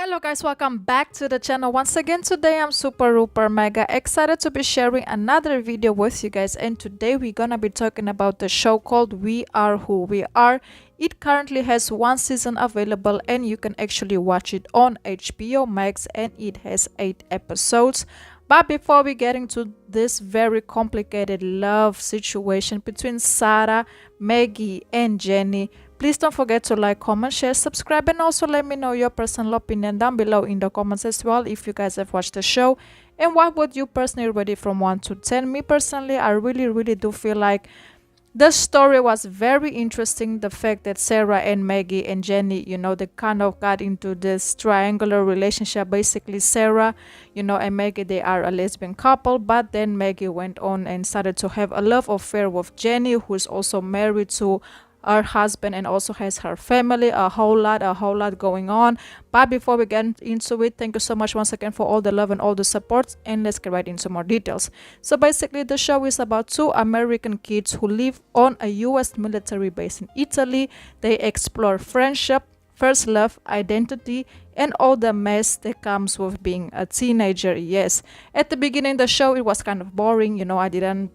Hello guys, welcome back to the channel once again. Today I'm super mega excited to be sharing another video with you guys, and today we're gonna be talking about the show called We Are Who We Are. It currently has one season available and you can actually watch it on HBO Max, and it has 8 episodes. But before we get into this very complicated love situation between Sarah, Maggie and Jenny, please don't forget to like, comment, share, subscribe, and also let me know your personal opinion down below in the comments as well if you guys have watched the show. And what would you personally rate it from 1 to 10? Me personally, I really do feel like the story was very interesting. The fact that Sarah and Maggie and Jenny, they kind of got into this triangular relationship. Basically, Sarah, and Maggie, they are a lesbian couple. But then Maggie went on and started to have a love affair with Jenny, who is also married to her husband and also has her family. A whole lot going on. But before we get into it, thank you so much once again for all the love and all the support, and let's get right into more details. So basically, the show is about 2 American kids who live on a US military base in Italy. They explore friendship, first love, identity, and all the mess that comes with being a teenager. Yes, at the beginning of the show it was kind of boring. I didn't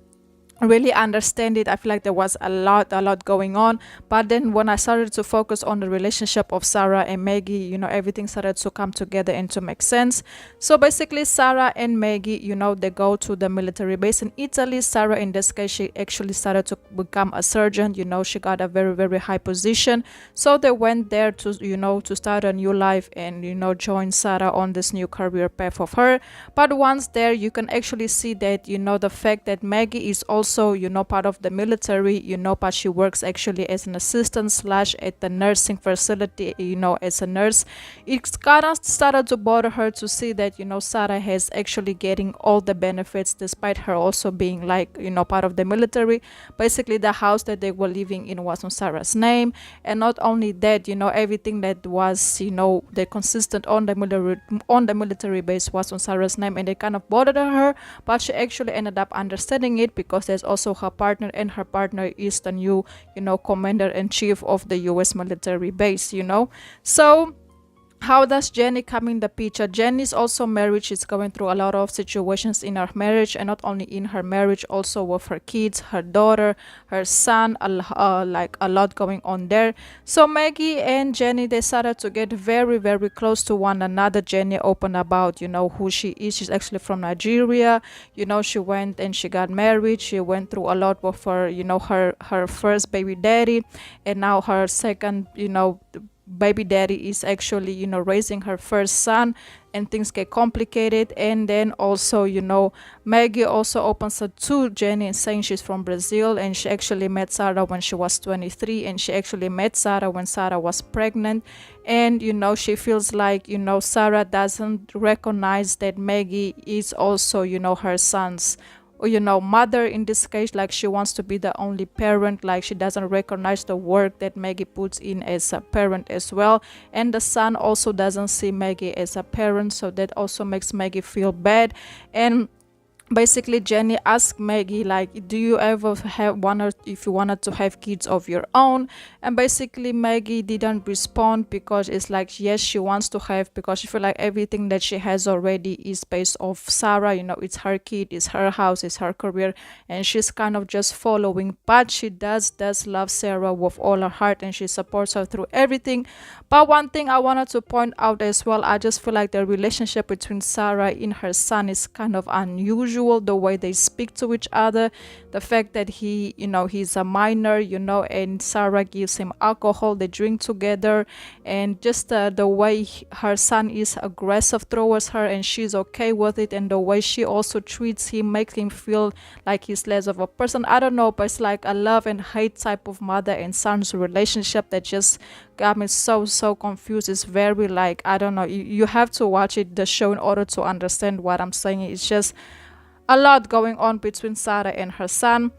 really understand it. I feel like there was a lot going on, but then when I started to focus on the relationship of Sarah and Maggie, everything started to come together and to make sense. So basically, Sarah and Maggie, they go to the military base in Italy. Sarah, in this case, she actually started to become a surgeon. She got a very high position, so they went there to to start a new life and join Sarah on this new career path of her. But once there, you can actually see that the fact that Maggie is also part of the military, but she works actually as an assistant slash at the nursing facility, as a nurse. It's kind of started to bother her to see that Sarah has actually getting all the benefits despite her also being like part of the military. Basically, the house that they were living in was on Sarah's name, and not only that, everything that was they consistent on the military base was on Sarah's name, and they kind of bothered her. But she actually ended up understanding it because there's also her partner, and her partner is the new commander-in-chief of the US military base. So how does Jenny come in the picture? Jenny is also married. She's going through a lot of situations in her marriage, and not only in her marriage, also with her kids, her daughter, her son, like a lot going on there. So Maggie and Jenny, they started to get very close to one another. Jenny opened about who she is. She's actually from Nigeria. She went and she got married. She went through a lot with her her first baby daddy, and now her second baby daddy is actually raising her first son, and things get complicated. And then also Maggie also opens up to Jenny and saying she's from Brazil, and she actually met Sarah when she was 23, and she actually met Sarah when Sarah was pregnant. And she feels like Sarah doesn't recognize that Maggie is also her son's mother in this case. Like, she wants to be the only parent. Like, she doesn't recognize the work that Maggie puts in as a parent as well, and the son also doesn't see Maggie as a parent, so that also makes Maggie feel bad. And basically, Jenny asked Maggie, like, do you ever if you wanted to have kids of your own? And basically Maggie didn't respond, because it's like, yes, she wants to have, because she feel like everything that she has already is based off Sarah. It's her kid, it's her house, it's her career, and she's kind of just following. But she does love Sarah with all her heart, and she supports her through everything. But one thing I wanted to point out as well, I just feel like the relationship between Sarah and her son is kind of unusual. The way they speak to each other, the fact that he's a minor, and Sarah gives him alcohol, they drink together, and just the way her son is aggressive towards her and she's okay with it, and the way she also treats him makes him feel like he's less of a person. I don't know, but it's like a love and hate type of mother and son's relationship that just got me so confused. It's very, like, I don't know, you have to watch the show in order to understand what I'm saying. It's just a lot going on between Sarah and her son.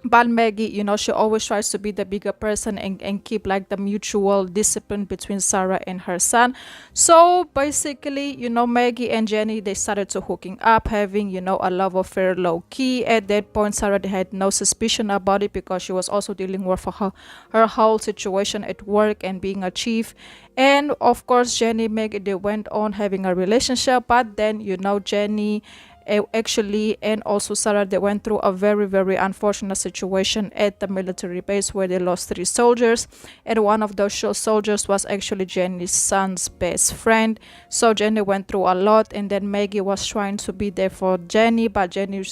But Maggie, she always tries to be the bigger person and keep like the mutual discipline between Sarah and her son. So basically, Maggie and Jenny, they started to hooking up, having, a love affair low key. At that point, Sarah had no suspicion about it because she was also dealing with her whole situation at work and being a chief. And of course, Jenny, Maggie, they went on having a relationship, but then, Jenny actually and also Sarah, they went through a very very unfortunate situation at the military base where they lost 3 soldiers, and one of those soldiers was actually Jenny's son's best friend. So Jenny went through a lot, and then Maggie was trying to be there for Jenny, but Jenny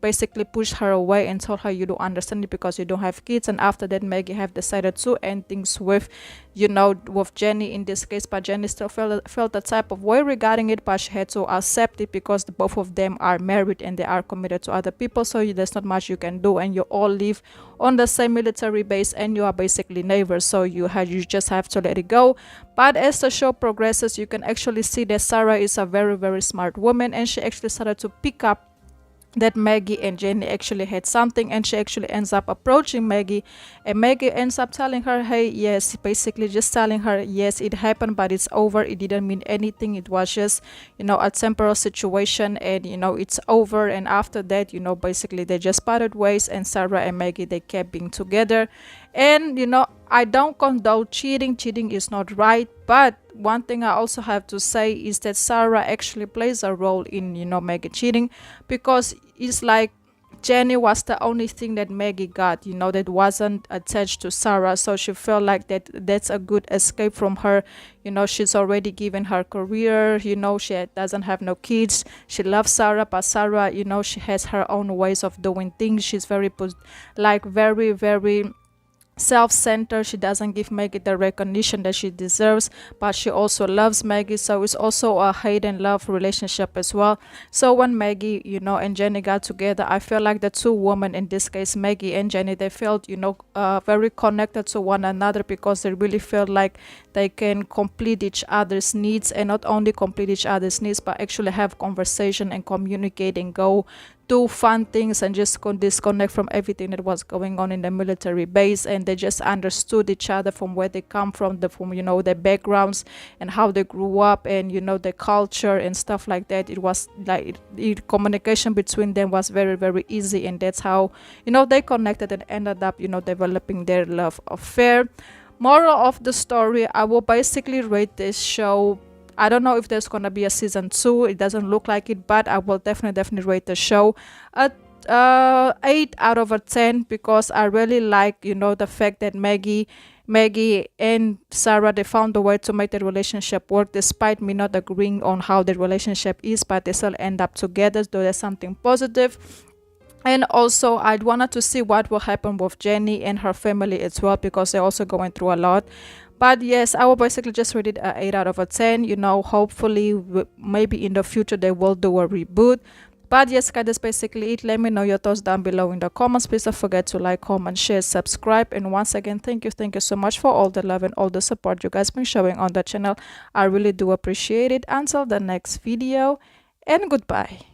basically pushed her away and told her, you don't understand it because you don't have kids. And after that, Maggie have decided to end things with, with Jenny in this case, but Jenny still felt the type of way regarding it, but she had to accept it because both of them are married and they are committed to other people. So there's not much you can do, and you all live on the same military base and you are basically neighbors, so you just have to let it go. But as the show progresses, you can actually see that Sarah is a very very smart woman, and she actually started to pick up that Maggie and Jenny actually had something, and she actually ends up approaching Maggie, and Maggie ends up telling her, hey, yes, basically just telling her, yes, it happened, but it's over, it didn't mean anything, it was just a temporal situation, and it's over. And after that, basically they just parted ways, and Sarah and Maggie, they kept being together. And I don't condone cheating is not right, but one thing I also have to say is that Sarah actually plays a role in Maggie cheating, because it's like Jenny was the only thing that Maggie got, that wasn't attached to Sarah. So she felt like that's a good escape from her. She's already given her career, she doesn't have no kids. She loves Sarah, but Sarah, she has her own ways of doing things. She's very very very self-centered. She doesn't give Maggie the recognition that she deserves, but she also loves Maggie, so it's also a hate and love relationship as well. So when Maggie and Jenny got together, I feel like the two women, in this case Maggie and Jenny, they felt very connected to one another, because they really felt like they can complete each other's needs, and not only complete each other's needs, but actually have conversation and communicate and go do fun things and just disconnect from everything that was going on in the military base. And they just understood each other from where they come from their backgrounds and how they grew up, and the culture and stuff like that. It was like communication between them was very very easy, and that's how they connected and ended up developing their love affair. Moral of the story, I will basically rate this show, I don't know if there's gonna be a season 2. It doesn't look like it, but I will definitely rate the show at 8 out of 10, because I really like the fact that Maggie and Sarah, they found a way to make the relationship work, despite me not agreeing on how the relationship is, but they still end up together, so there's something positive. And also I wanted to see what will happen with Jenny and her family as well, because they're also going through a lot. But yes, I will basically just rate it a 8 out of 10. Hopefully maybe in the future they will do a reboot. But yes guys, that's basically it. Let me know your thoughts down below in the comments. Please don't forget to like, comment, share, subscribe, and once again, thank you so much for all the love and all the support you guys been showing on the channel. I really do appreciate it. Until the next video, and goodbye.